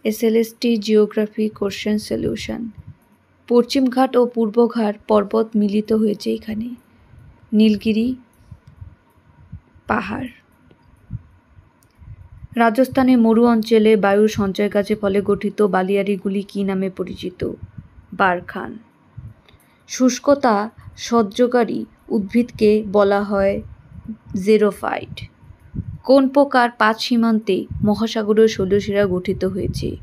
SLST geography question solution. পশ্চিমঘাট ও পূর্বঘাট পর্বত মিলিত হয়েছে এখানে। নীলগিরি পাহাড়। রাজস্থানে মরু অঞ্চলে বায়ুর সঞ্চয় কাজের ফলে গঠিত বালিয়াড়িগুলি কী নামে পরিচিত? বারখান। শুষ্কতা সহ্যকারী উদ্ভিদকে বলা হয় জেরোফাইট। কোন প্রকার পাত সীমান্তে মহাসাগরীয় শৈলশিরা গঠিত হয়েছে?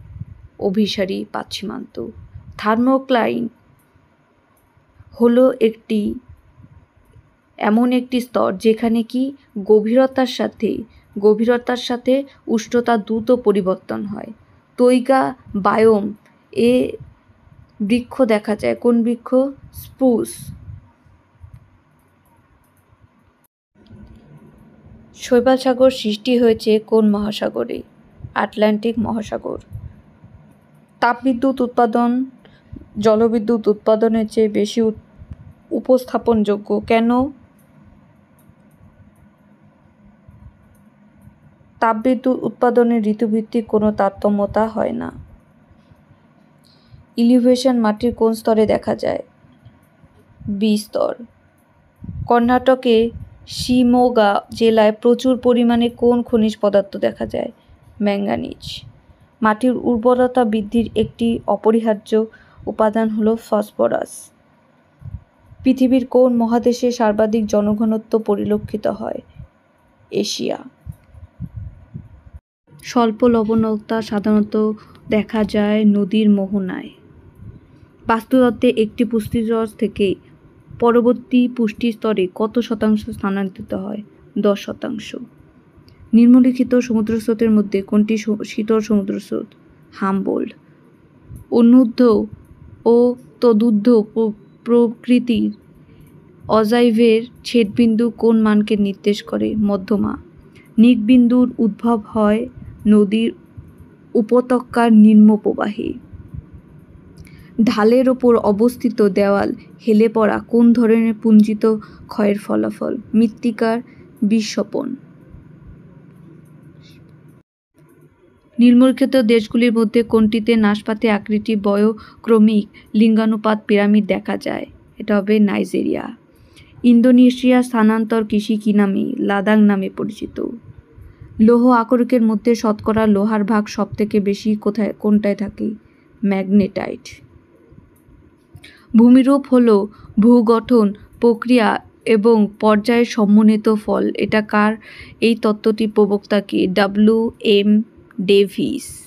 অভিসারী পাত সীমান্ত। থার্মোক্লাইন হলো এমন একটি স্তর যেখানে কি গভীরতার সাথে উষ্ণতা দ্রুত পরিবর্তন হয়। তৈগা বায়োম এ বৃক্ষ দেখা যায়। কোন বৃক্ষ? স্প্রুস। শৈবাল সাগর সৃষ্টি হয়েছে কোন মহাসাগরে? আটলান্টিক মহাসাগর। তাপবিদ্যুৎ উৎপাদন জলবিদ্যুৎ উৎপাদনের চেয়ে বেশি উপস্থাপনযোগ্য কেন? তাপবিদ্যুৎ উৎপাদনে ঋতুভিত্তিক কোনো তারতম্যতা হয় না। ইলিভেশন মাটির কোন স্তরে দেখা যায়? বি স্তর। কর্ণাটকে শিমোগা জেলায় প্রচুর পরিমাণে কোন খনিজ পদার্থ দেখা যায়? ম্যাঙ্গানিজ। মাটির উর্বরতা বৃদ্ধির একটি অপরিহার্য উপাদান হল ফসফরাস। পৃথিবীর কোন মহাদেশে সর্বাধিক জনঘনত্ব পরিলক্ষিত হয়? এশিয়া। স্বল্প লবণতা সাধারণত দেখা যায় নদীর মোহনায়। বাস্তুতত্ত্বে একটি পুষ্টিস্তর থেকে পরবর্তী পুষ্টিস্তরে কত শতাংশ স্থানান্তরিত হয়? 10%। নিম্নলিখিত সমুদ্রস্রোতের মধ্যে কোনটি শীতল সমুদ্রস্রোত? হামবোল্ড। অনূর্ধ্ব ও তদূর্ধ্ব প্রকৃতির অজাইভের ছেদবিন্দু কোন মানকে নির্দেশ করে? মধ্যমা। নিকবিন্দুর উদ্ভব হয় নদীর উপত্যকার নিম্ন প্রবাহে। ঢালের ওপর অবস্থিত দেওয়াল হেলে পড়া কোন ধরনের পুঞ্জিত ক্ষয়ের ফলাফল? মৃত্তিকার বিস্ফোরণ। নিম্নলিখিত দেশগুলির মধ্যে কোনটিতে নাশপাতি আকৃতি বয়ঃক্রমিক লিঙ্গানুপাত পিরামিড দেখা যায়? এটা হবে নাইজেরিয়া। ইন্দোনেশিয়ার স্থানান্তর কৃষি কী নামে? লাদাখ নামে পরিচিত। লৌহ আকরিকের মধ্যে শতকরা লোহার ভাগ সবথেকে বেশি কোনটায় থাকে? ম্যাগনেটাইট। ভূমিরূপ হলো ভূগঠন প্রক্রিয়া এবং পর্যায়ের সমন্বিত ফল। এটা কার? এই তত্ত্বটির প্রবক্তা কে? W.M. ডেভিস।